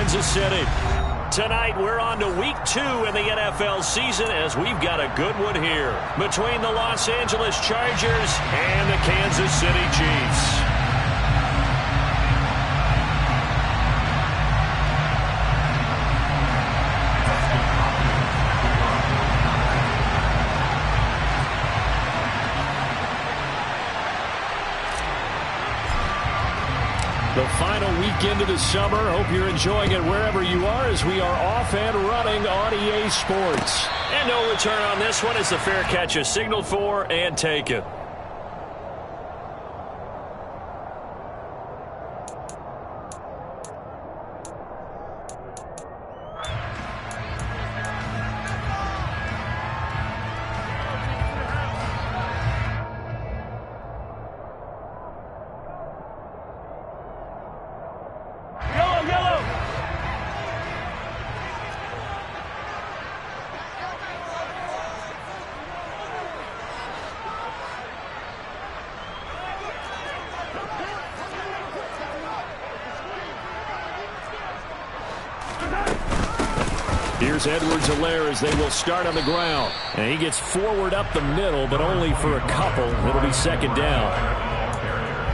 Kansas City. Tonight, we're on to week 2 in the NFL season as we've got a good one here between the Los Angeles Chargers and the Kansas City Chiefs. The final weekend of the summer. Hope you're enjoying it wherever you are as we are off and running on EA Sports. And no return on this one as the fair catch is signaled for and taken. Here's Edwards-Helaire as they will start on the ground. And he gets forward up the middle, but only for a couple. It'll be second down.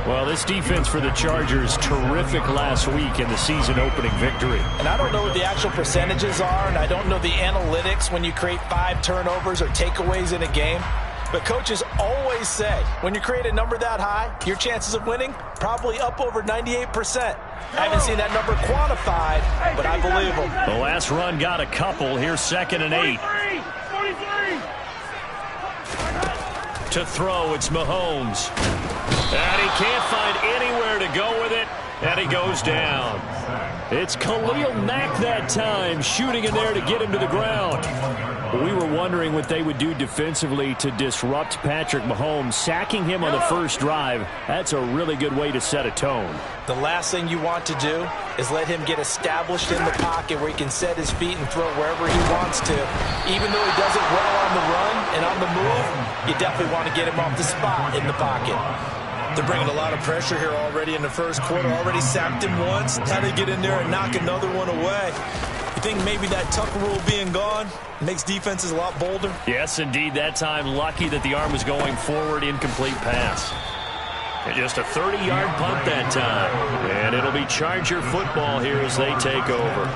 Well, this defense for the Chargers, terrific last week in the season-opening victory. And I don't know what the actual percentages are, and I don't know the analytics when you create 5 turnovers or takeaways in a game. But coaches always say, when you create a number that high, your chances of winning probably up over 98%. I haven't seen that number quantified, but I believe them. The last run got a couple. Here's 2nd and 8. 43. To throw, it's Mahomes. And he can't find anywhere to go with it, and he goes down. It's Khalil Mack that time, shooting in there to get him to the ground. We were wondering what they would do defensively to disrupt Patrick Mahomes. Sacking him on the first drive, that's a really good way to set a tone. The last thing you want to do is let him get established in the pocket where he can set his feet and throw wherever he wants to. Even though he does it well on the run and on the move, you definitely want to get him off the spot in the pocket. They're bringing a lot of pressure here already in the first quarter. Already sacked him once. How to get in there and knock another one away. You think maybe that Tucker rule being gone makes defenses a lot bolder? Yes, indeed. That time, lucky that the arm was going forward, incomplete pass. And just a 30-yard punt that time. And it'll be Charger football here as they take over.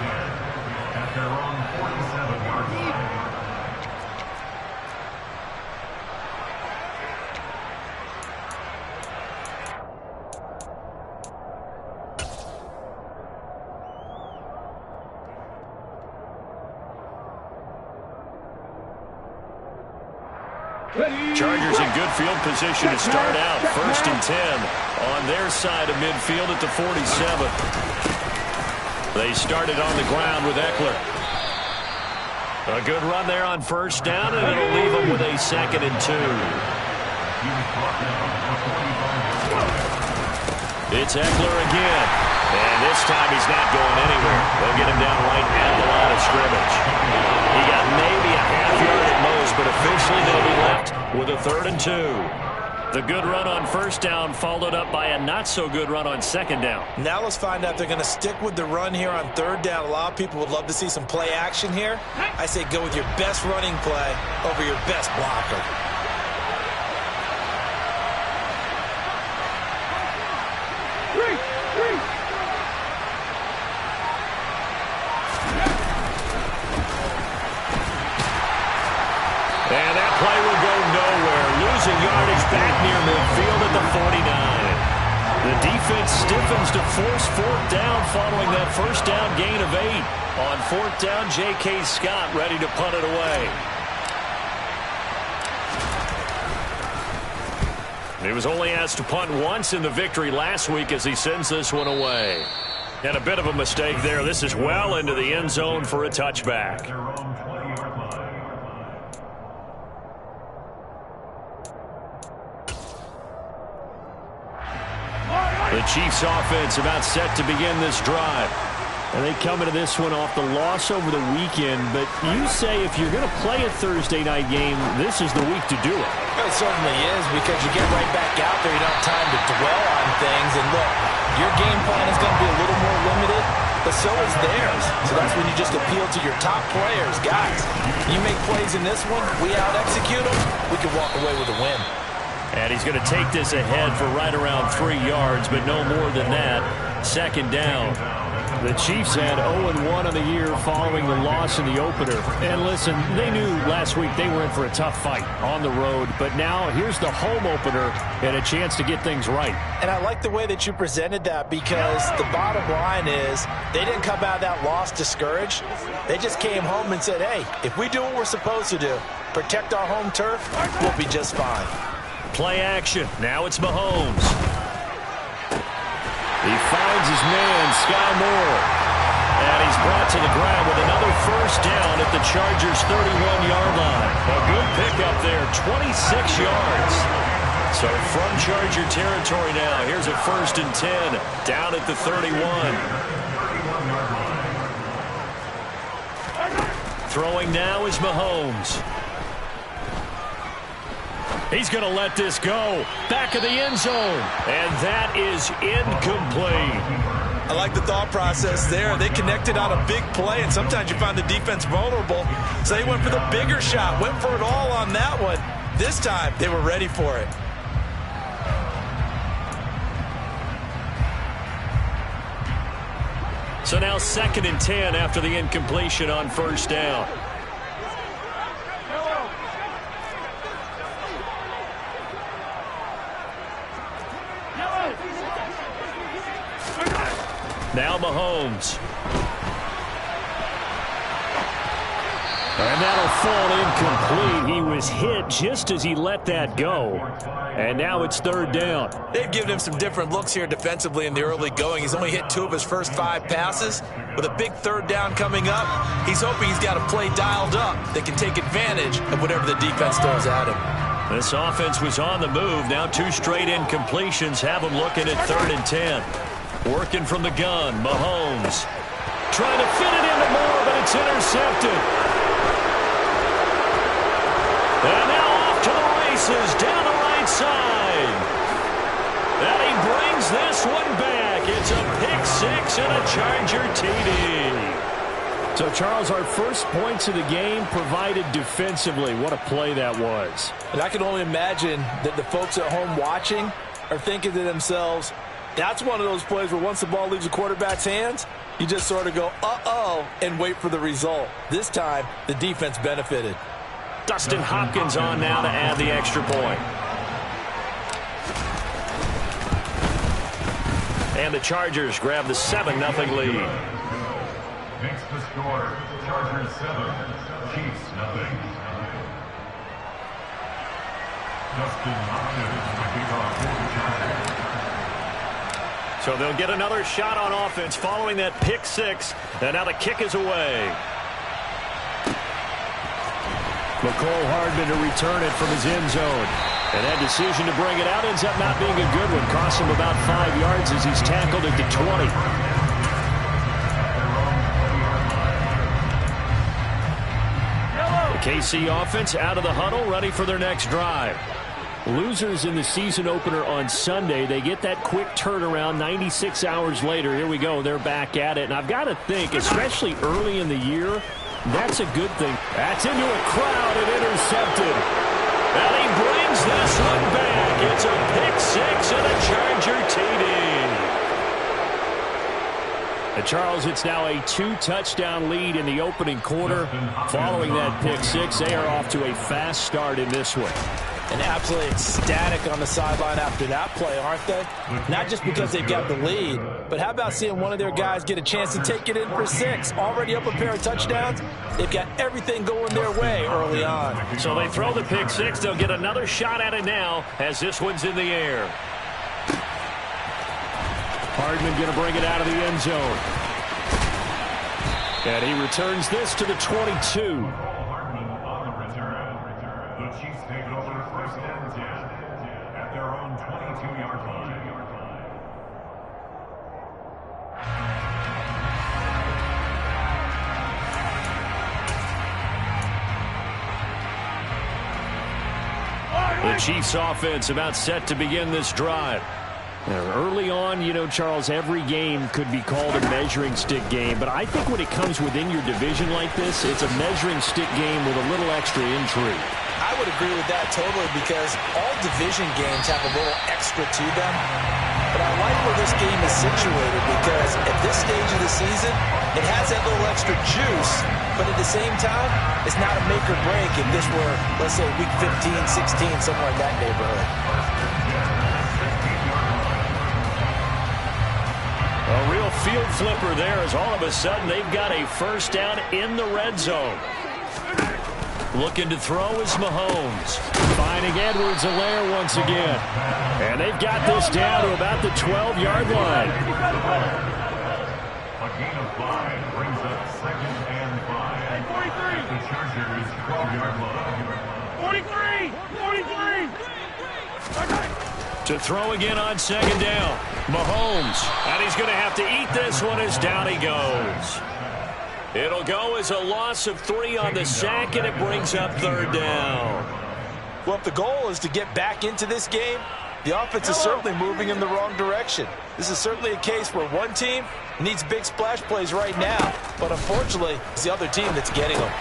Chargers in good field position to start out. 1st and 10 on their side of midfield at the 47. They started on the ground with Eckler. A good run there on 1st down, and it'll leave them with a 2nd and 2. It's Eckler again. And this time he's not going anywhere. They'll get him down right at the line of scrimmage. He got maybe a half yard at most, but officially they'll be left with a 3rd and 2. The good run on 1st down followed up by a not-so-good run on 2nd down. Now let's find out if they're going to stick with the run here on 3rd down. A lot of people would love to see some play action here. I say go with your best running play over your best blocker. And that play will go nowhere. Losing yardage back near midfield at the 49. The defense stiffens to force 4th down following that 1st down gain of 8. On 4th down, J.K. Scott ready to punt it away. He was only asked to punt once in the victory last week as he sends this one away. And a bit of a mistake there. This is well into the end zone for a touchback. The Chiefs offense about set to begin this drive. And they come into this one off the loss over the weekend. But you say if you're going to play a Thursday night game, this is the week to do it. It certainly is, because you get right back out there. You don't have time to dwell on things. And look, your game plan is going to be a little more limited but so is theirs. So that's when you just appeal to your top players. Guys, you make plays in this one, we out-execute them, we can walk away with a win. And he's going to take this ahead for right around 3 yards, but no more than that. Second down. The Chiefs had 0-1 on the year following the loss in the opener. And listen, they knew last week they were in for a tough fight on the road. But now here's the home opener and a chance to get things right. And I like the way that you presented that, because the bottom line is they didn't come out of that loss discouraged. They just came home and said, hey, if we do what we're supposed to do, protect our home turf, we'll be just fine. Play action. Now it's Mahomes. He finds his man, Sky Moore. And he's brought to the ground with another first down at the Chargers' 31-yard line. A good pickup there, 26 yards. So from Charger territory now, here's a 1st and 10 down at the 31. Throwing now is Mahomes. He's going to let this go. Back of the end zone. And that is incomplete. I like the thought process there. They connected on a big play, and sometimes you find the defense vulnerable. So they went for the bigger shot, went for it all on that one. This time, they were ready for it. So now 2nd and 10 after the incompletion on first down. Now Mahomes. And that'll fall incomplete. He was hit just as he let that go. And now it's 3rd down. They've given him some different looks here defensively in the early going. He's only hit 2 of his first 5 passes. With a big 3rd down coming up, he's hoping he's got a play dialed up that can take advantage of whatever the defense throws at him. This offense was on the move. Now 2 straight incompletions have him looking at 3rd and 10. Working from the gun, Mahomes. Trying to fit it into Moore, but it's intercepted. And now off to the races, down the right side. And he brings this one back. It's a pick-6 and a Charger TD. So, Charles, our first points of the game provided defensively. What a play that was. And I can only imagine that the folks at home watching are thinking to themselves, that's one of those plays where once the ball leaves the quarterback's hands, you just sort of go, uh-oh, and wait for the result. This time, the defense benefited. Dustin Hopkins on now to add the extra point. And the Chargers grab the 7-0 lead. Makes the score, Chargers 7, Chiefs 0. Dustin Hopkins will kick off for the Chargers. So they'll get another shot on offense following that pick-6. And now the kick is away. McCole Hardman to return it from his end zone. And that decision to bring it out ends up not being a good one. Costs him about 5 yards as he's tackled at the 20. The KC offense out of the huddle, ready for their next drive. Losers in the season opener on Sunday. They get that quick turnaround 96 hours later. Here we go. They're back at it. And I've got to think, especially early in the year, that's a good thing. That's into a crowd and intercepted. And he brings this one back. It's a pick-6 and a Charger TD. And Charles, it's now a 2-touchdown lead in the opening quarter. Following that pick-6, they are off to a fast start in this one. And absolutely ecstatic on the sideline after that play, aren't they? Not just because they've got the lead, but how about seeing one of their guys get a chance to take it in for 6? Already up a pair of touchdowns. They've got everything going their way early on. So they throw the pick-6. They'll get another shot at it now as this one's in the air. Hardman going to bring it out of the end zone. And he returns this to the 22. At their own 22-yard line. The Chiefs offense about set to begin this drive. Early on, you know, Charles, every game could be called a measuring stick game. But I think when it comes within your division like this, it's a measuring stick game with a little extra intrigue. I would agree with that totally because all division games have a little extra to them. But I like where this game is situated because at this stage of the season, it has that little extra juice. But at the same time, it's not a make or break if this were, let's say, week 15, 16, somewhere in that neighborhood. A real field flipper there as all of a sudden they've got a first down in the red zone. Looking to throw is Mahomes. Finding Edwards-Helaire once again. And they've got this down to about the 12-yard line. A gain of 5 brings up 2nd and 5. 43. The Chargers 12-yard line. 43. To throw again on 2nd down. Mahomes. And he's going to have to eat this one as down he goes. It'll go as a loss of 3 on the sack, and it brings up 3rd down. Well, if the goal is to get back into this game, the offense is certainly moving in the wrong direction. This is certainly a case where one team needs big splash plays right now, but unfortunately, it's the other team that's getting them.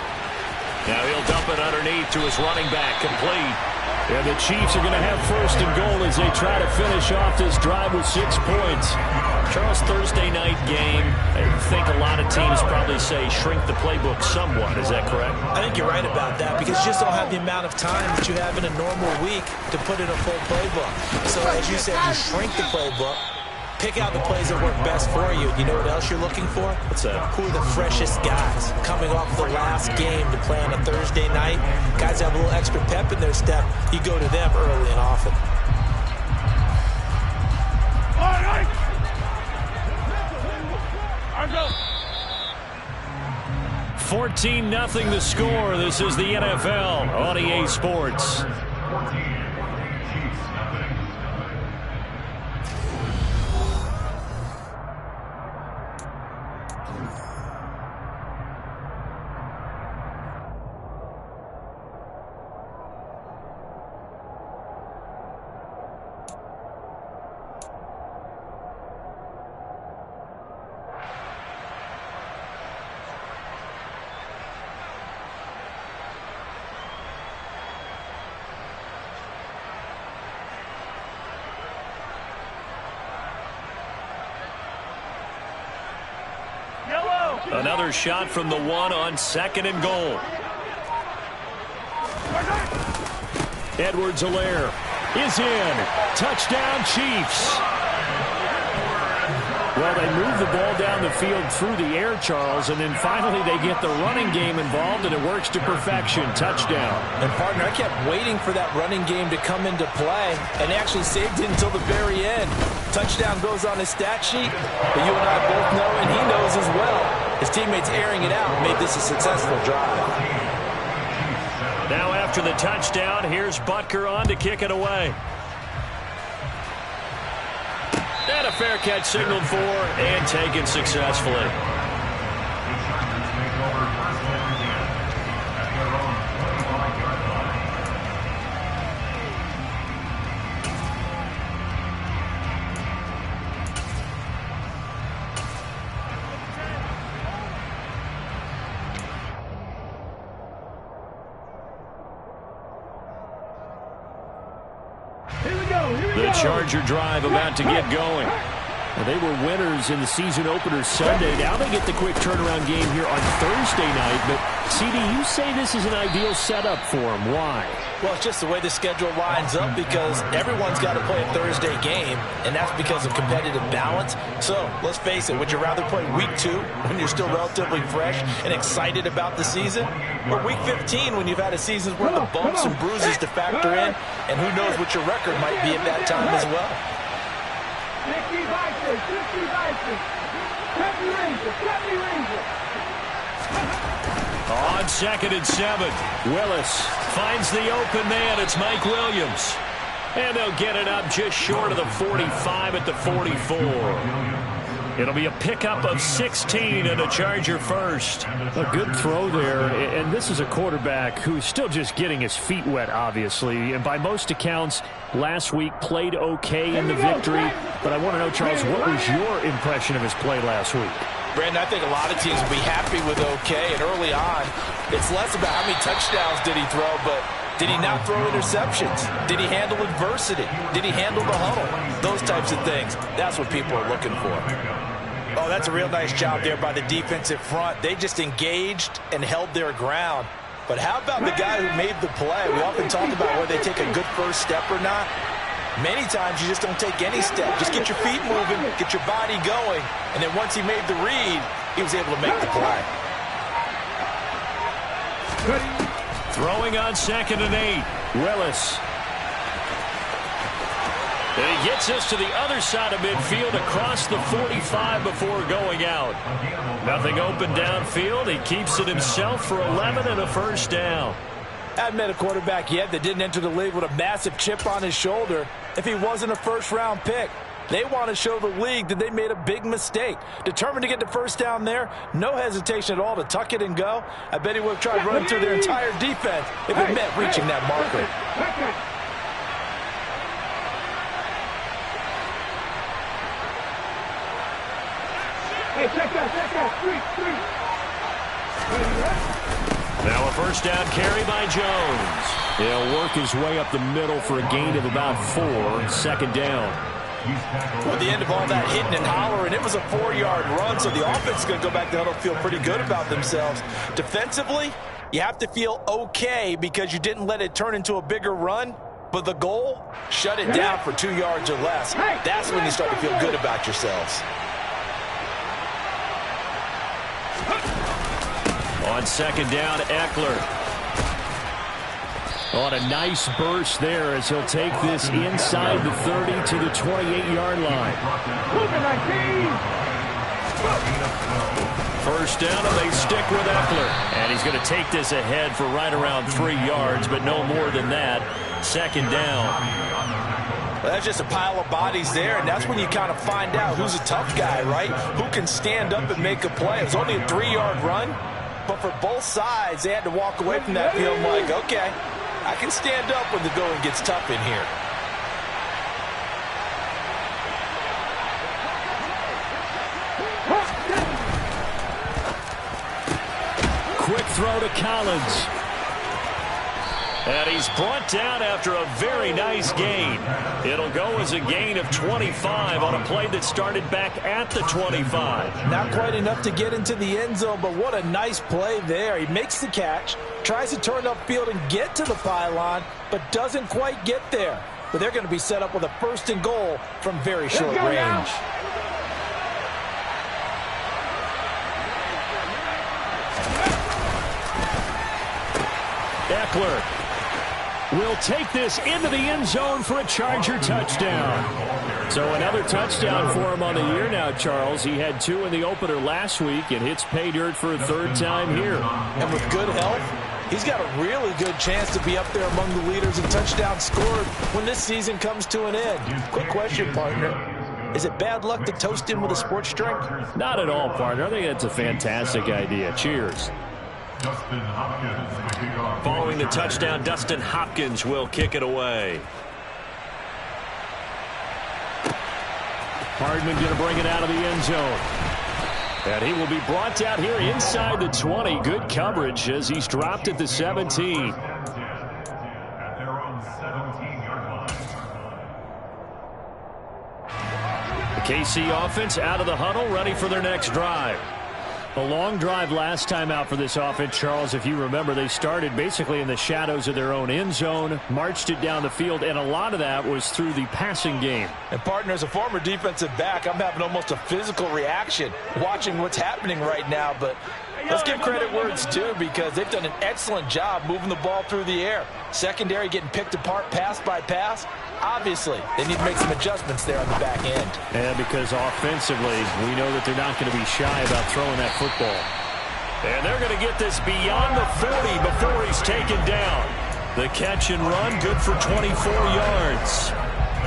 Now he'll dump it underneath to his running back, complete. And the Chiefs are going to have 1st and goal as they try to finish off this drive with 6 points. Charles, Thursday night game, I think a lot of teams probably say shrink the playbook somewhat. Is that correct? I think you're right about that because you just don't have the amount of time that you have in a normal week to put in a full playbook. So as you said, you shrink the playbook, pick out the plays that work best for you. You know what else you're looking for? What's that? Who are the freshest guys coming off the last game to play on a Thursday night? Guys have a little extra pep in their step. You go to them early and often. 14-0 the score. This is the NFL on EA Sports. 14. Chiefs nothing. Another shot from the 1 on 2nd and goal. Edwards-Helaire is in. Touchdown, Chiefs. Well, they move the ball down the field through the air, Charles, and then finally they get the running game involved, and it works to perfection. Touchdown. And, partner, I kept waiting for that running game to come into play, and actually saved it until the very end. Touchdown goes on his stat sheet, but you and I both know, and he knows as well, his teammates airing it out made this a successful drive. Now after the touchdown, here's Butker on to kick it away. And a fair catch signaled for and taken successfully. The Chargers take over 1st and 10 at their own 25-yard line. The Charger drive about to get going. Well, they were winners in the season opener Sunday. Now they get the quick turnaround game here on Thursday night. But, CD, you say this is an ideal setup for them. Why? Well, it's just the way the schedule lines up because everyone's got to play a Thursday game, and that's because of competitive balance. So, let's face it, would you rather play week 2 when you're still relatively fresh and excited about the season? Or week 15 when you've had a season's worth of bumps and bruises to factor in, and who knows what your record might be at that time as well? On 2nd and 7, Willis finds the open man. It's Mike Williams. And they'll get it up just short of the 45 at the 44. It'll be a pickup of 16 and a Charger first. A good throw there, and this is a quarterback who's still just getting his feet wet, obviously. And by most accounts, last week played okay in the victory. But I want to know, Charles, what was your impression of his play last week? Brandon, I think a lot of teams will be happy with okay. And early on, it's less about how many touchdowns did he throw, but did he not throw interceptions? Did he handle adversity? Did he handle the huddle? Those types of things. That's what people are looking for. Oh, that's a real nice job there by the defensive front. They just engaged and held their ground. But how about the guy who made the play? We often talk about whether they take a good first step or not. Many times you just don't take any step. Just get your feet moving, get your body going, and then once he made the read, he was able to make the play. Throwing on 2nd and 8. Willis. And he gets us to the other side of midfield across the 45 before going out. Nothing open downfield. He keeps it himself for 11 and a first down. I haven't met a quarterback yet that didn't enter the league with a massive chip on his shoulder if he wasn't a first-round pick. They want to show the league that they made a big mistake. Determined to get the first down there, no hesitation at all to tuck it and go. I bet he would have tried running through their entire defense if it meant reaching that marker. Hey, check that, 3. Now a first down carry by Jones. He'll work his way up the middle for a gain of about 4. 2nd down. At the end of all that hitting and hollering, it was a 4-yard run, so the offense is going to go back to huddle, feel pretty good about themselves. Defensively, you have to feel okay because you didn't let it turn into a bigger run, but the goal, shut it down for 2 yards or less. That's when you start to feel good about yourselves. On 2nd down, Eckler. On a nice burst there as he'll take this inside the 30 to the 28-yard line. First down, and they stick with Eckler. And he's going to take this ahead for right around 3 yards, but no more than that. 2nd down. Well, that's just a pile of bodies there, and that's when you kind of find out who's a tough guy, right? Who can stand up and make a play. It was only a 3-yard run, but for both sides, they had to walk away from that feeling like, okay, I can stand up when the going gets tough in here. Quick throw to Collins. And he's brought down after a very nice gain. It'll go as a gain of 25 on a play that started back at the 25. Not quite enough to get into the end zone, but what a nice play there. He makes the catch, tries to turn upfield and get to the pylon, but doesn't quite get there. But they're going to be set up with a 1st and goal from very short range. Eckler will take this into the end zone for a Charger touchdown. So another touchdown for him on the year now, Charles. He had 2 in the opener last week and hits pay dirt for a 3rd time here. And with good health, he's got a really good chance to be up there among the leaders in touchdowns scored when this season comes to an end. Quick question, partner. Is it bad luck to toast him with a sports drink? Not at all, partner. I think that's a fantastic idea. Cheers. Dustin Hopkins, the kick off. Following the touchdown, Dustin Hopkins will kick it away. Hardman going to bring it out of the end zone. And he will be brought down here inside the 20. Good coverage as he's dropped at the 17. At their own 17-yard line. The KC offense out of the huddle, ready for their next drive. A long drive last time out for this offense, Charles. If you remember, they started basically in the shadows of their own end zone, marched it down the field, and a lot of that was through the passing game. And, partner, as a former defensive back, I'm having almost a physical reaction watching what's happening right now. But let's give credit where it's due because they've done an excellent job moving the ball through the air. Secondary getting picked apart pass by pass. Obviously, they need to make some adjustments there on the back end. And because offensively, we know that they're not going to be shy about throwing that football. And they're going to get this beyond the 40 before he's taken down. The catch and run, good for 24 yards.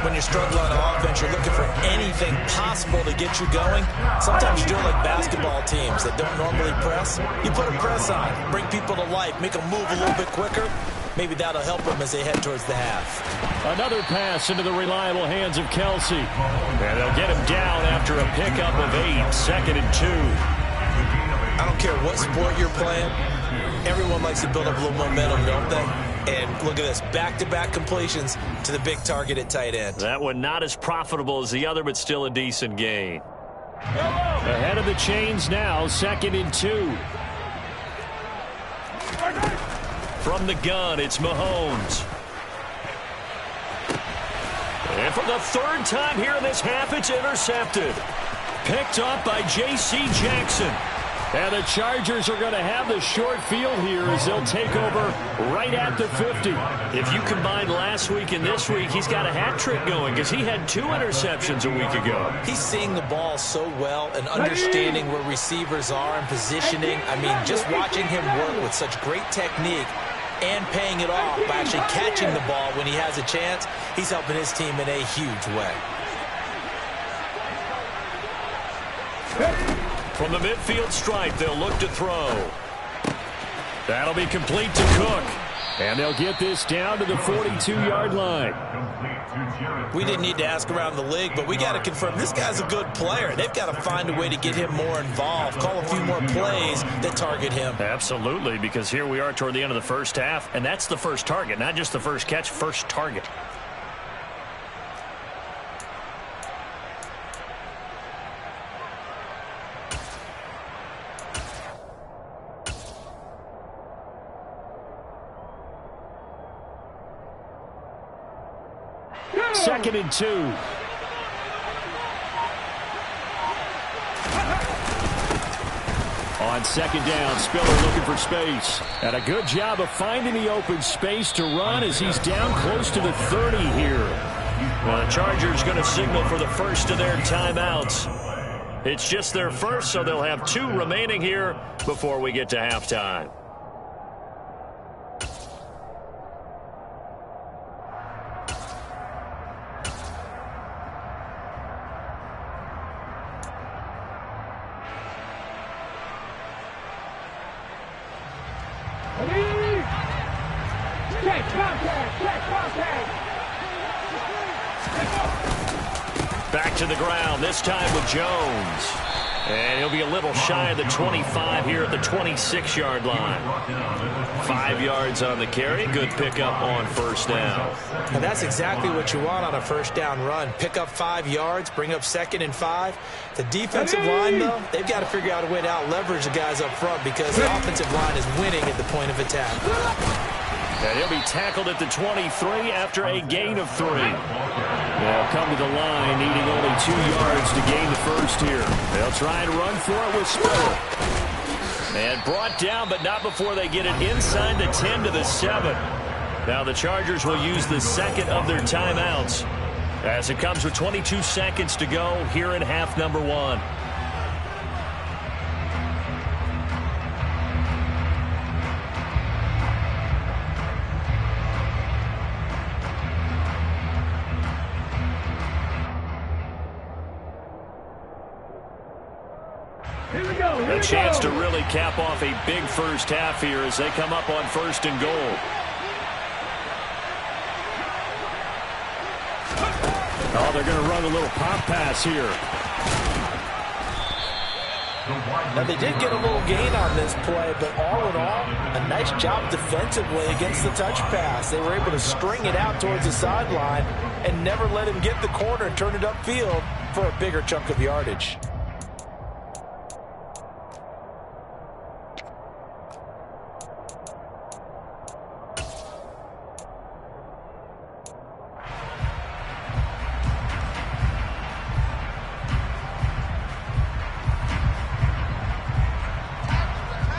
when you're struggling on offense, you're looking for anything possible to get you going. Sometimes you're doing like basketball teams that don't normally press. You put a press on, bring people to life, make them move a little bit quicker. Maybe that'll help them as they head towards the half. Another pass into the reliable hands of Kelce. And they'll get him down after a pickup of 8, 2nd and 2. I don't care what sport you're playing. Everyone likes to build up a little momentum, don't they? And look at this, back-to-back completions to the big target at tight end. That one not as profitable as the other, but still a decent gain. Ahead of the chains now, 2nd and 2. From the gun, it's Mahomes. And for the 3rd time here in this half, it's intercepted. Picked up by J.C. Jackson. And the Chargers are going to have the short field here as they'll take over right at the 50. If you combine last week and this week, he's got a hat trick going because he had 2 interceptions a week ago. He's seeing the ball so well and understanding where receivers are and positioning. I mean, just watching him work with such great technique and paying it off by actually catching the ball when he has a chance, he's helping his team in a huge way. From the midfield stripe, they'll look to throw. That'll be complete to Cook. And they'll get this down to the 42-yard line. We didn't need to ask around the league, but we got to confirm this guy's a good player. They've got to find a way to get him more involved, call a few more plays that target him. Absolutely, because here we are toward the end of the first half, and that's the first target, not just the first catch, first target. Second and 2. On 2nd down, Spiller looking for space. And a good job of finding the open space to run as he's down close to the 30 here. Well, the Chargers going to signal for the first of their timeouts. It's just their first, so they'll have 2 remaining here before we get to halftime. Back to the ground, this time with Jones. And he'll be a little shy of the 25 here at the 26-yard line. 5 yards on the carry. Good pickup on first down. And that's exactly what you want on a first down run. Pick up 5 yards, bring up 2nd and 5. The defensive line, though, they've got to figure out a way to out-leverage the guys up front because the offensive line is winning at the point of attack. And he'll be tackled at the 23 after a gain of 3. They'll come to the line, needing only 2 yards to gain the first here. They'll try and run for it with Spiller. And brought down, but not before they get it inside the 10 to the 7. Now the Chargers will use the second of their timeouts as it comes with 22 seconds to go here in half number 1. A chance to really cap off a big first half here as they come up on 1st and goal. Oh, they're going to run a little pop pass here. Now, they did get a little gain on this play, but all in all, a nice job defensively against the touch pass. They were able to string it out towards the sideline and never let him get the corner and turn it upfield for a bigger chunk of yardage.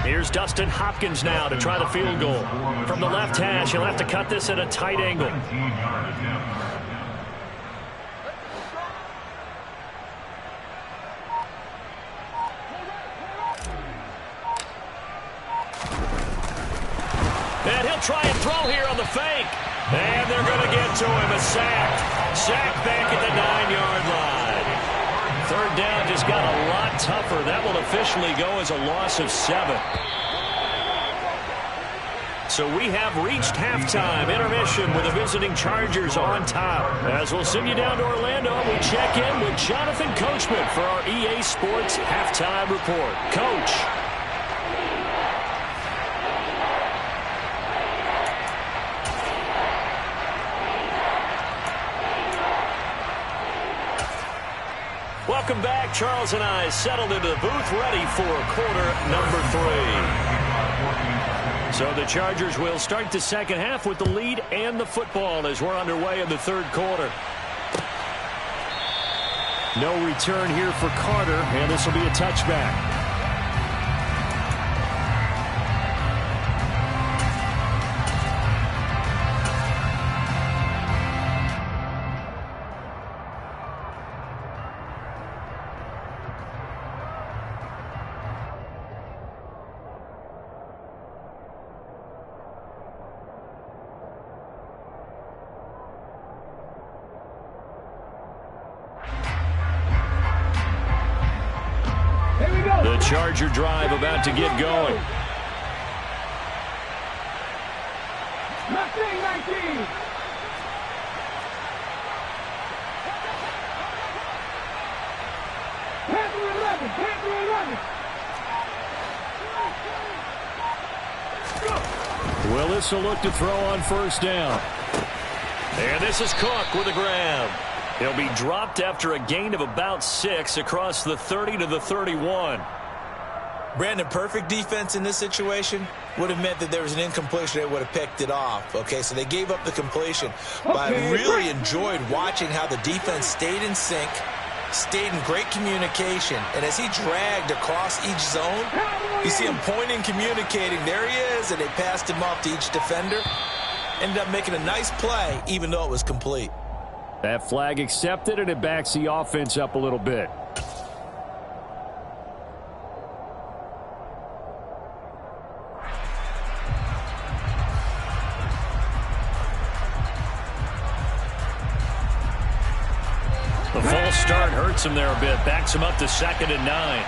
Here's Dustin Hopkins now to try the field goal. From the left hash, he'll have to cut this at a tight angle. And he'll try and throw here on the fake. And they're going to get to him. A sack. Sack back at the 9-yard line. Third down just got a lot tougher. That will officially go as a loss of 7. So we have reached halftime. Intermission with the visiting Chargers on top. As we'll send you down to Orlando, we check in with Jonathan Coachman for our EA Sports Halftime Report. Coach. Welcome back. Charles and I settled into the booth, ready for quarter number 3. So the Chargers will start the second half with the lead and the football as we're underway in the third quarter. No return here for Carter, and this will be a touchback. The Charger drive about to get going. 19. Willis will look to throw on first down. And this is Cook with a grab. He'll be dropped after a gain of about 6 across the 30 to the 31. Brandon, perfect defense in this situation would have meant that there was an incompletion. They would have picked it off. Okay, so they gave up the completion. But I really enjoyed watching how the defense stayed in sync, stayed in great communication. And as he dragged across each zone, you see him pointing, communicating. There he is, and they passed him off to each defender. Ended up making a nice play, even though it was complete. That flag accepted, and it backs the offense up a little bit. The false start hurts him there a bit. Backs him up to 2nd and 9.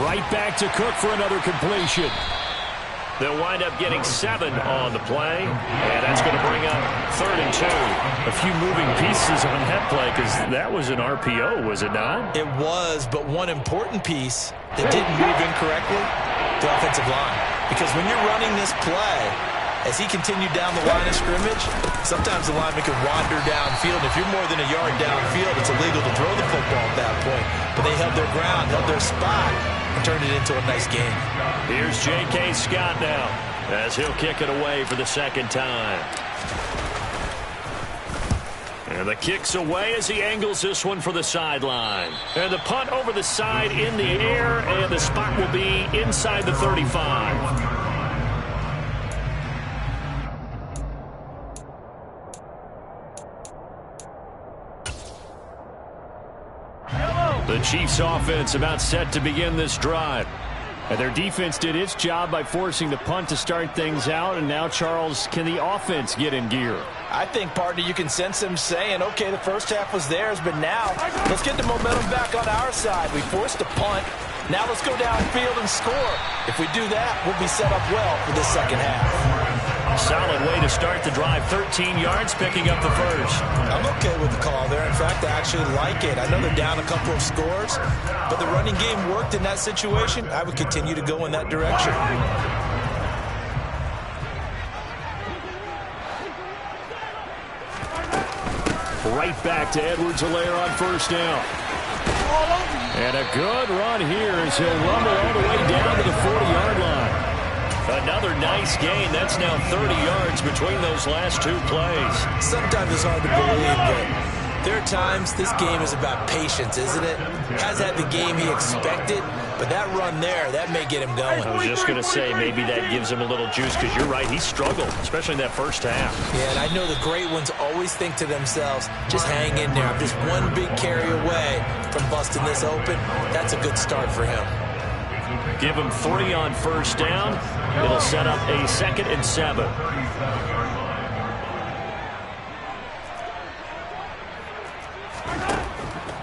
Right back to Cook for another completion. They'll wind up getting 7 on the play, and that's going to bring up 3rd and 2. A few moving pieces on that play because that was an RPO, was it not? It was, but one important piece that didn't move incorrectly, the offensive line. Because when you're running this play, as he continued down the line of scrimmage, sometimes the lineman can wander downfield. If you're more than a yard downfield, it's illegal to throw the football at that point. But they held their ground, held their spot, and turned it into a nice game. Here's J.K. Scott now as he'll kick it away for the second time. And the kick's away as he angles this one for the sideline. And the punt over the side in the air, and the spot will be inside the 35. The Chiefs offense about set to begin this drive. And their defense did its job by forcing the punt to start things out. And now, Charles, can the offense get in gear? I think, partner, you can sense them saying, okay, the first half was theirs, but now let's get the momentum back on our side. We forced a punt. Now let's go downfield and score. If we do that, we'll be set up well for this second half. Solid way to start the drive. 13 yards, picking up the first. I'm okay with the call there. In fact, I actually like it. I know they're down a couple of scores, but the running game worked in that situation. I would continue to go in that direction. Right back to Edwards-Helaire on first down. And a good run here as he'll rumble all the way down to the 40-yard line. Another nice gain. That's now 30 yards between those last 2 plays. Sometimes it's hard to believe, but there are times this game is about patience, isn't it? Has had the game he expected, But that run there, that may get him going. I was just going to say, maybe that gives him a little juice, because you're right, he struggled, especially in that first half. Yeah, and I know the great ones always think to themselves, just hang in there. I'm just one big carry away from busting this open. That's a good start for him. Give him 3 on first down. It'll set up a 2nd and 7.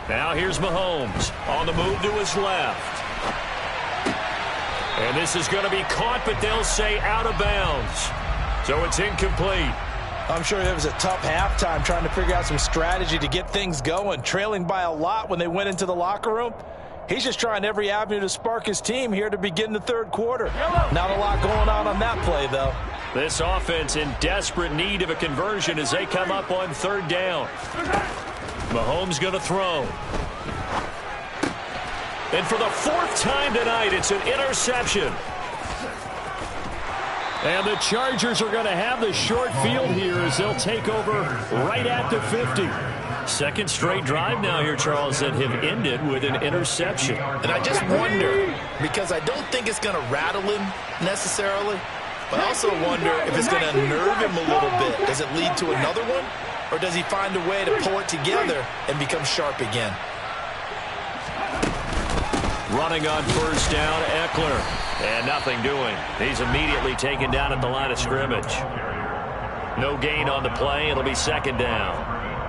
Now here's Mahomes on the move to his left. And this is going to be caught, but they'll say out of bounds. So it's incomplete. I'm sure it was a tough halftime trying to figure out some strategy to get things going, trailing by a lot when they went into the locker room. He's just trying every avenue to spark his team here to begin the third quarter. Not a lot going on that play, though. This offense in desperate need of a conversion as they come up on 3rd down. Mahomes going to throw. And for the 4th time tonight, it's an interception. And the Chargers are going to have the short field here as they'll take over right at the 50. Second straight drive now here, Charles, that have ended with an interception. And I just wonder, because I don't think it's going to rattle him necessarily, but I also wonder if it's going to unnerve him a little bit. Does it lead to another one? Or does he find a way to pull it together and become sharp again? Running on first down, Eckler. And nothing doing. He's immediately taken down at the line of scrimmage. No gain on the play. It'll be 2nd down.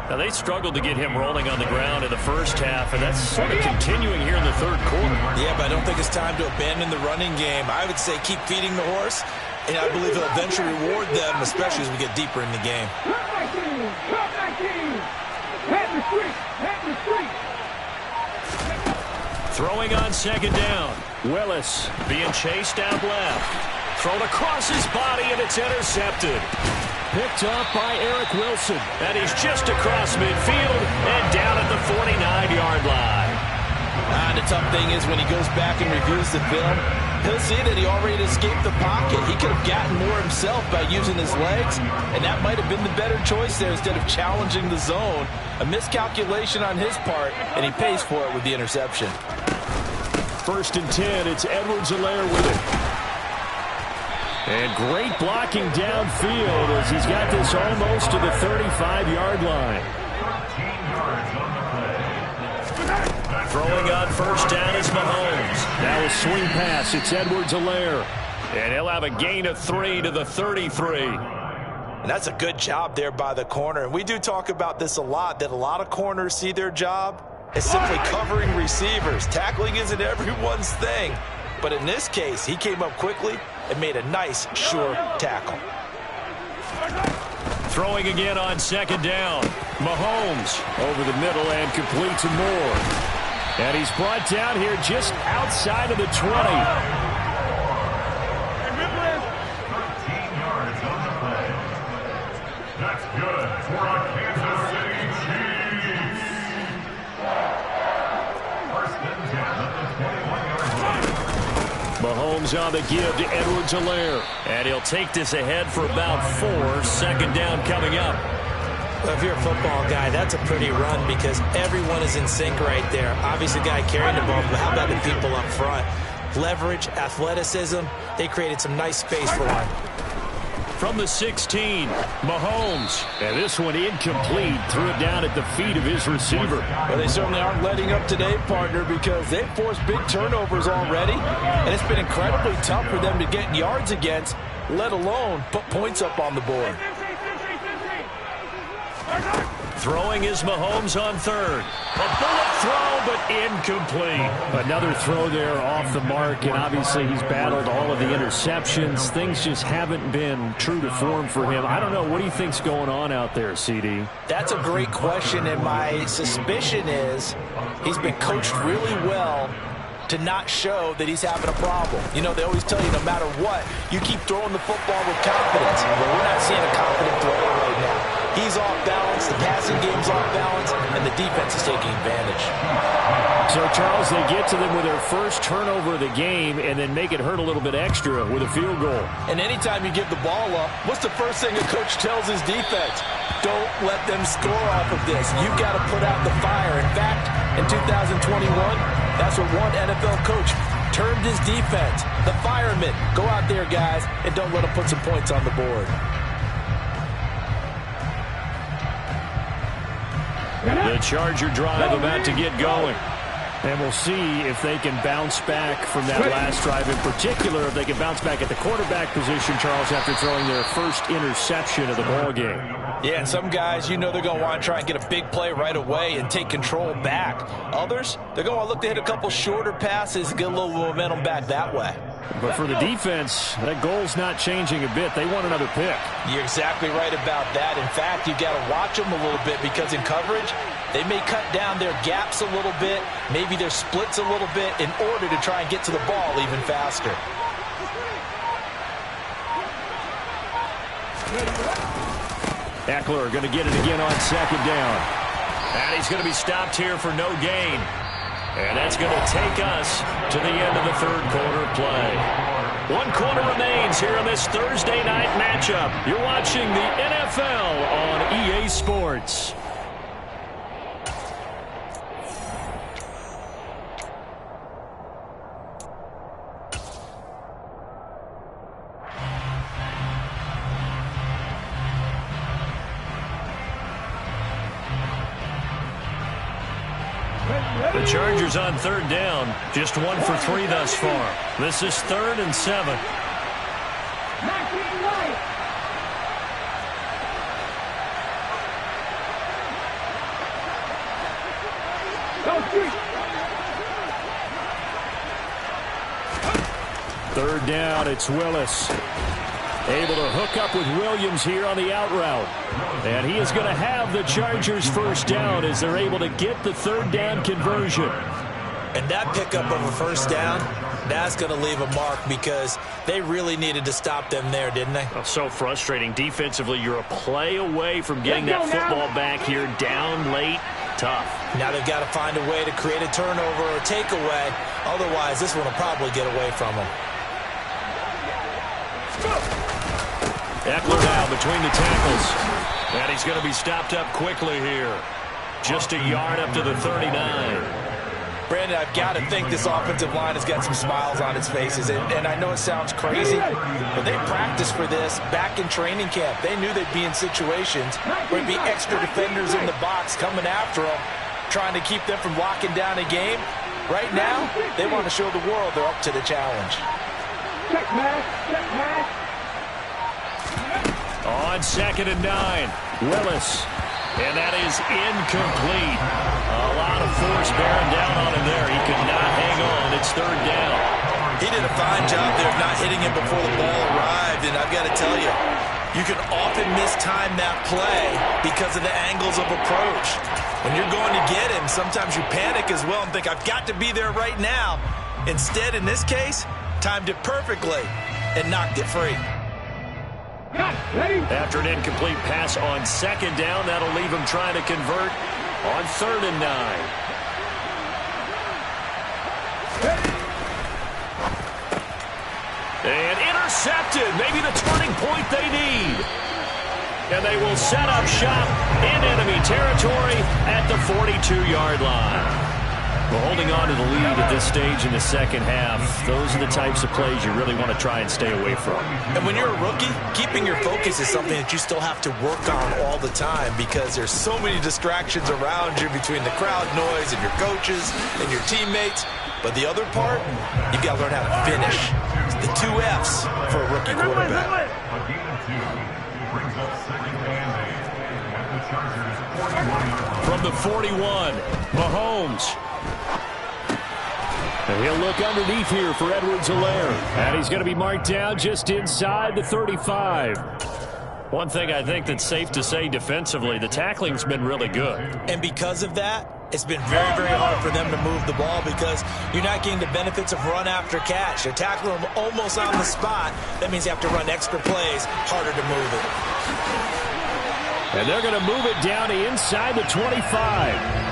Now, they struggled to get him rolling on the ground in the first half, and that's sort of continuing here in the third quarter. Yeah, but I don't think it's time to abandon the running game. I would say keep feeding the horse, and I believe he'll eventually reward them, especially as we get deeper in the game. Throwing on 2nd down. Willis being chased out left. Thrown across his body, and it's intercepted. Picked up by Eric Wilson. And he's just across midfield and down at the 49-yard line. The tough thing is when he goes back and reviews the film, he'll see that he already escaped the pocket. He could have gotten more himself by using his legs, and that might have been the better choice there instead of challenging the zone. A miscalculation on his part, and he pays for it with the interception. 1st and 10, it's Edwards-Helaire with it. And great blocking downfield as he's got this almost to the 35-yard line. Throwing on first down is Mahomes. Now a swing pass. It's Edwards-Helaire. And he'll have a gain of 3 to the 33. And that's a good job there by the corner. And we do talk about this a lot, that a lot of corners see their job as simply covering receivers. Tackling isn't everyone's thing. But in this case, he came up quickly and made a nice, sure tackle. Throwing again on 2nd down. Mahomes Over the middle and complete to Moore. And he's brought down here just outside of the 20. 13 yards on the play. That's good for a Kansas City Chiefs. 1st and 10 at the 21-yard line. Mahomes on the give to Edwards-Helaire. And he'll take this ahead for about 4. 2nd down coming up. Well, if you're a football guy, that's a pretty run because everyone is in sync right there. Obviously, the guy carrying the ball, but how about the people up front? Leverage, athleticism, they created some nice space for one. From the 16, Mahomes. And this one incomplete. Threw it down at the feet of his receiver. Well, they certainly aren't letting up today, partner, because they've forced big turnovers already. And it's been incredibly tough for them to get yards against, let alone put points up on the board. Throwing is Mahomes on 3rd. A bullet throw, but incomplete. Another throw there off the mark, and obviously he's battled all of the interceptions. Things just haven't been true to form for him. I don't know. What do you think's going on out there, CD? That's a great question, and my suspicion is he's been coached really well to not show that he's having a problem. You know, they always tell you no matter what, you keep throwing the football with confidence. Well, we're not seeing a confident thrower right now. He's off balance, the passing game's off balance, and the defense is taking advantage. So, Charles, they get to them with their first turnover of the game and then make it hurt a little bit extra with a field goal. And anytime you give the ball up, what's the first thing a coach tells his defense? Don't let them score off of this. You've got to put out the fire. In fact, in 2021, that's what one NFL coach turned his defense. The firemen, go out there, guys, and don't let them put some points on the board. The Charger drive about to get going. And we'll see if they can bounce back from that last drive. In particular, if they can bounce back at the quarterback position, Charles, after throwing their first interception of the ball game. Yeah, and some guys, you know they're going to want to try and get a big play right away and take control back. Others, they're going to want to look to hit a couple shorter passes, get a little momentum back that way. But for the defense, that goal's not changing a bit. They want another pick. You're exactly right about that. In fact, you've got to watch them a little bit because in coverage, they may cut down their gaps a little bit, maybe their splits a little bit in order to try and get to the ball even faster. Eckler going to get it again on second down. And he's going to be stopped here for no gain. And that's going to take us to the end of the third quarter play. 1 quarter remains here in this Thursday night matchup. You're watching the NFL on EA Sports. The Chargers on third down, just 1 for 3 thus far. This is 3rd and 7. Third down, it's Willis. Able to hook up with Williams here on the out route. And he is going to have the Chargers first down as they're able to get the third down conversion. And that pickup of a first down, that's going to leave a mark because they really needed to stop them there, didn't they? Oh, so frustrating. Defensively, you're a play away from getting that football back here down late. Tough. Now they've got to find a way to create a turnover or takeaway. Otherwise, this one will probably get away from them. Eckler now between the tackles. And he's going to be stopped up quickly here. Just a yard up to the 39. Brandon, I've got to think this offensive line has got some smiles on its faces. And I know it sounds crazy, but they practiced for this back in training camp. They knew they'd be in situations where there'd be extra defenders in the box coming after them, trying to keep them from locking down a game. Right now, they want to show the world they're up to the challenge. Check, man. Check, man. On 2nd and 9, Willis. And that is incomplete. A lot of force bearing down on him there. He could not hang on. It's 3rd down. He did a fine job there of not hitting him before the ball arrived. And I've got to tell you, you can often mistime that play because of the angles of approach. When you're going to get him, sometimes you panic as well and think, I've got to be there right now. Instead, in this case, timed it perfectly and knocked it free. After an incomplete pass on 2nd down, that'll leave him trying to convert on 3rd and 9. And intercepted. Maybe the turning point they need. And they will set up shop in enemy territory at the 42-yard line. Well, holding on to the lead at this stage in the second half, those are the types of plays you really want to try and stay away from. And when you're a rookie, keeping your focus is something that you still have to work on all the time because there's so many distractions around you between the crowd noise and your coaches and your teammates. But the other part, you've got to learn how to finish. It's the 2 F's for a rookie quarterback. From the 41, Mahomes. And he'll look underneath here for Edwards-Helaire. And he's going to be marked down just inside the 35. One thing I think that's safe to say defensively, the tackling's been really good. And because of that, it's been very, very hard for them to move the ball because you're not getting the benefits of run after catch. They're tackling them almost on the spot. That means you have to run extra plays, harder to move it. And they're going to move it down to inside the 25.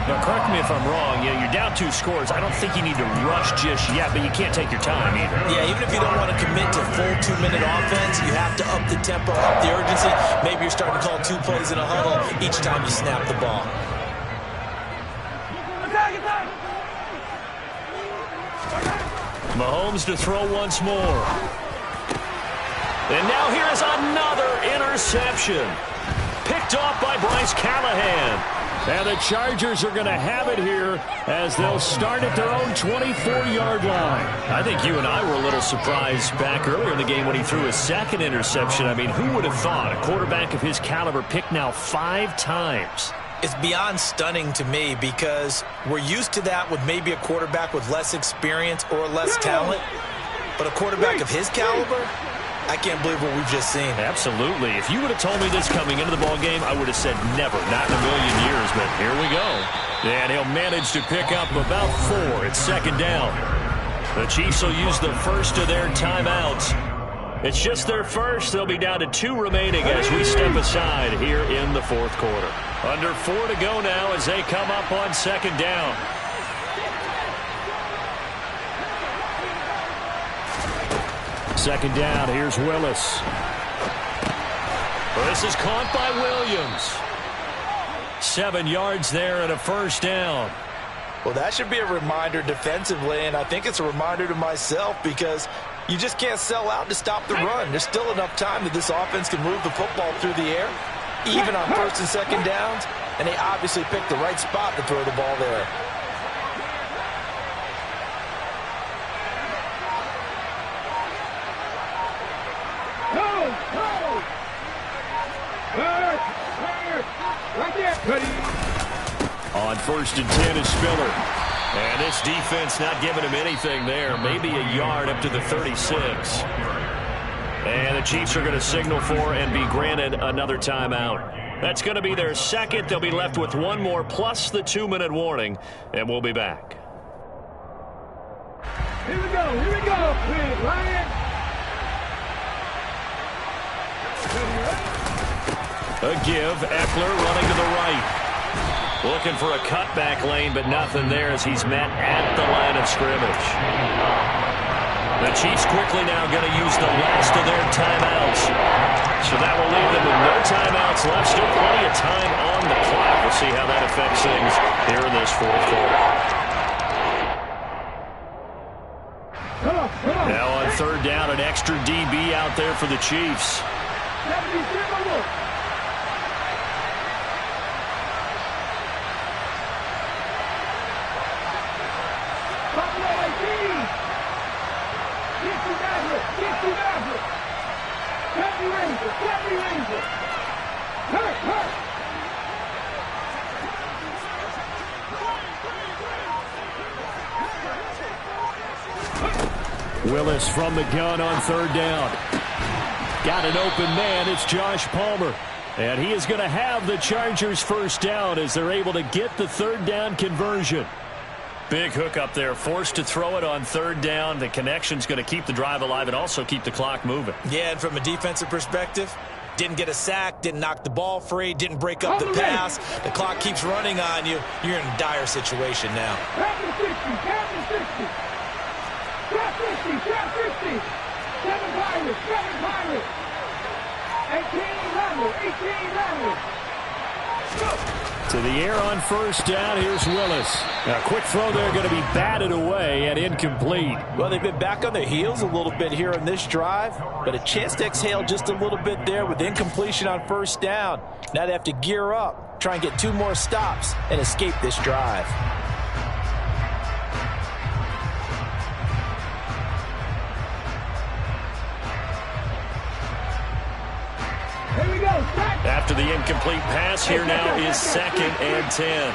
Now, correct me if I'm wrong. You're down 2 scores. I don't think you need to rush just yet, but you can't take your time either. Yeah, even if you don't want to commit to full 2-minute offense, you have to up the tempo, up the urgency. Maybe you're starting to call 2 plays in a huddle each time you snap the ball. Attack! Mahomes to throw once more. And now here is another interception. Picked off by Bryce Callahan. And the Chargers are going to have it here as they'll start at their own 24-yard line. I think you and I were a little surprised back earlier in the game when he threw his second interception. I mean, who would have thought a quarterback of his caliber picked now 5 times? It's beyond stunning to me because we're used to that with maybe a quarterback with less experience or less talent. But a quarterback of his caliber, I can't believe what we've just seen. Absolutely. If you would have told me this coming into the ball game, I would have said never, not in a million years. But here we go. And he'll manage to pick up about 4 at second down. The Chiefs will use the first of their timeouts. It's just their first. They'll be down to 2 remaining as we step aside here in the fourth quarter. Under 4 to go now as they come up on second down. Second down, here's Willis. This is caught by Williams. 7 yards there and a first down. Well, that should be a reminder defensively, and I think it's a reminder to myself because you just can't sell out to stop the run. There's still enough time that this offense can move the football through the air, even on first and second downs, and they obviously picked the right spot to throw the ball there. On first and 10 is Spiller. And this defense not giving him anything there. Maybe a yard up to the 36. And the Chiefs are going to signal for and be granted another timeout. That's going to be their second. They'll be left with 1 more plus the 2-minute warning. And we'll be back. Here we go, Ryan. A give, Eckler running to the right. Looking for a cutback lane, but nothing there as he's met at the line of scrimmage. The Chiefs quickly now going to use the last of their timeouts. So that will leave them with no timeouts left. Still plenty of time on the clock. We'll see how that affects things here in this fourth quarter. Now on third down, an extra DB out there for the Chiefs. Willis from the gun on third down. Got an open man. It's Josh Palmer. And he is going to have the Chargers first down as they're able to get the third down conversion. Big hook up there, forced to throw it on third down. The connection's going to keep the drive alive and also keep the clock moving. Yeah, and from a defensive perspective, didn't get a sack, didn't knock the ball free, didn't break up the pass. The clock keeps running on you. You're in a dire situation now. Captain 60. 7 Pirates. 18 Rebels. To the air on first down, here's Willis. Now, a quick throw there going to be batted away and incomplete. Well, they've been back on their heels a little bit here on this drive, but a chance to exhale just a little bit there with incompletion on first down. Now they have to gear up, try and get 2 more stops and escape this drive. After the incomplete pass, here now is second and 10.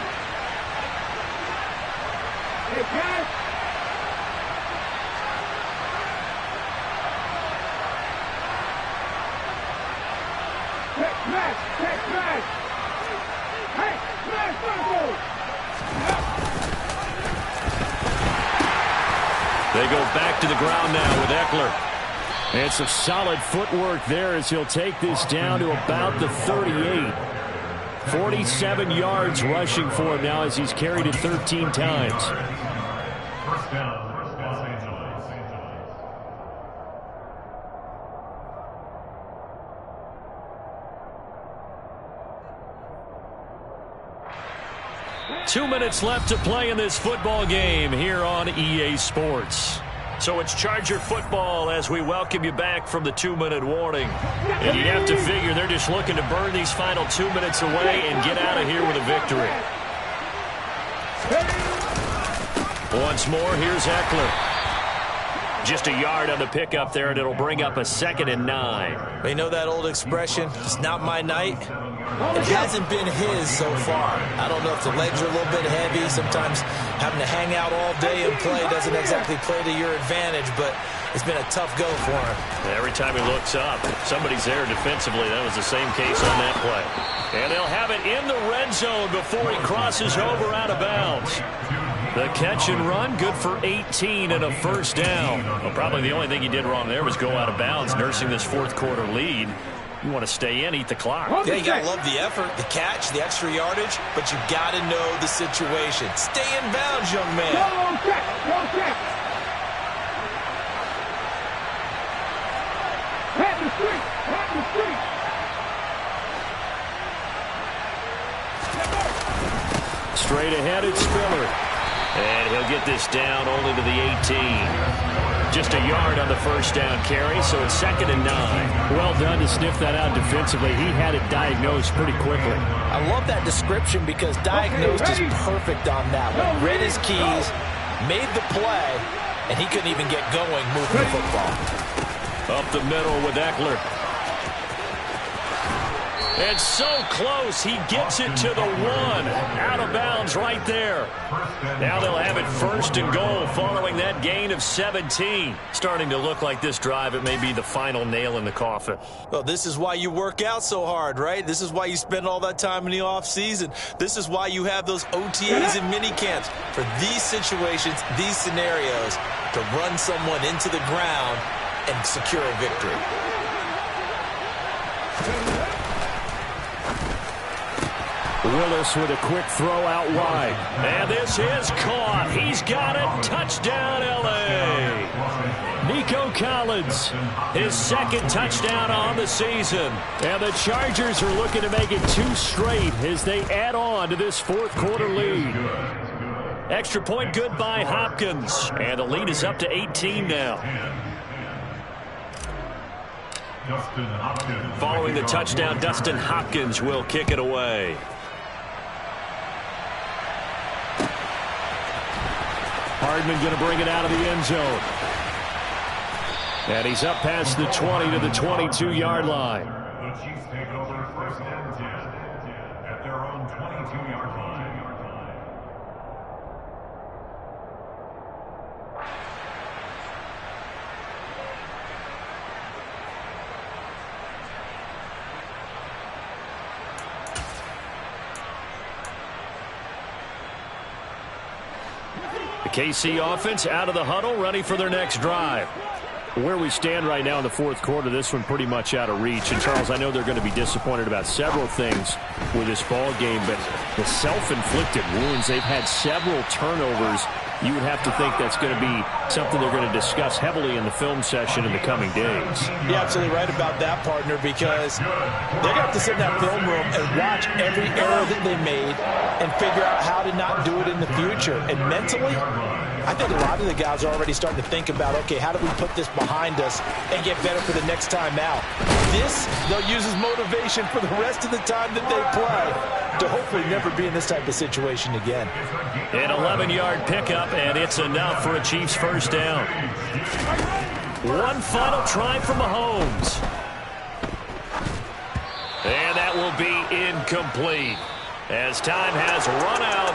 They go back to the ground now with Eckler. And some solid footwork there as he'll take this down to about the 38. 47 yards rushing for him now as he's carried it 13 times. First down, Los Angeles. 2 minutes left to play in this football game here on EA Sports. So it's Charger football as we welcome you back from the 2-minute warning. And you have to figure they're just looking to burn these final 2 minutes away and get out of here with a victory. Once more, here's Eckler. Just a yard on the pickup there, and it'll bring up a 2nd and 9. You know that old expression, it's not my night? It hasn't been his so far. I don't know if the legs are a little bit heavy. Sometimes having to hang out all day and play doesn't exactly play to your advantage, but it's been a tough go for him. Every time he looks up, somebody's there defensively. That was the same case on that play. And they'll have it in the red zone before he crosses over out of bounds. The catch and run, good for 18 and a first down. Well, probably the only thing he did wrong there was go out of bounds, nursing this fourth-quarter lead. You want to stay in, eat the clock. Yeah, you got to love the effort, the catch, the extra yardage, but you got to know the situation. Stay in bounds, young man. Go check. Head the street. Straight ahead, it's Spiller. And he'll get this down only to the 18. Just a yard on the first down carry, so it's 2nd and 9. Well done to sniff that out defensively. He had it diagnosed pretty quickly. I love that description because diagnosed is perfect on that one. Read his keys, made the play, and he couldn't even get going moving the football. Up the middle with Eckler. And so close, he gets it to the 1. Out of bounds right there. Now they'll have it 1st and goal following that gain of 17. Starting to look like this drive, it may be the final nail in the coffin. Well, this is why you work out so hard, right? This is why you spend all that time in the offseason. This is why you have those OTAs and mini camps. For these situations, these scenarios, to run someone into the ground and secure a victory. Willis with a quick throw out wide. And this is caught. He's got it. Touchdown, L.A. Nico Collins, his 2nd touchdown on the season. And the Chargers are looking to make it 2 straight as they add on to this fourth-quarter lead. Extra point good by Hopkins. And the lead is up to 18 now. Following the touchdown, Dustin Hopkins will kick it away. Hardman going to bring it out of the end zone. And he's up past the 20 to the 22-yard line. The Chiefs take over 1st and 10 at their own 22-yard line. The KC offense out of the huddle, ready for their next drive. Where we stand right now in the fourth quarter, this one pretty much out of reach. And, Charles, I know they're going to be disappointed about several things with this ball game, but the self-inflicted wounds, they've had several turnovers. You would have to think that's going to be something they're going to discuss heavily in the film session in the coming days. You're absolutely right about that, partner, because they're going to have to sit in that film room and watch every error that they made and figure out how to not do it in the future. And mentally, I think a lot of the guys are already starting to think about, okay, how do we put this behind us and get better for the next time out? This, they'll use as motivation for the rest of the time that they play to hopefully never be in this type of situation again. An 11-yard pickup, and it's enough for a Chiefs first down. One final try for Mahomes. And that will be incomplete as time has run out.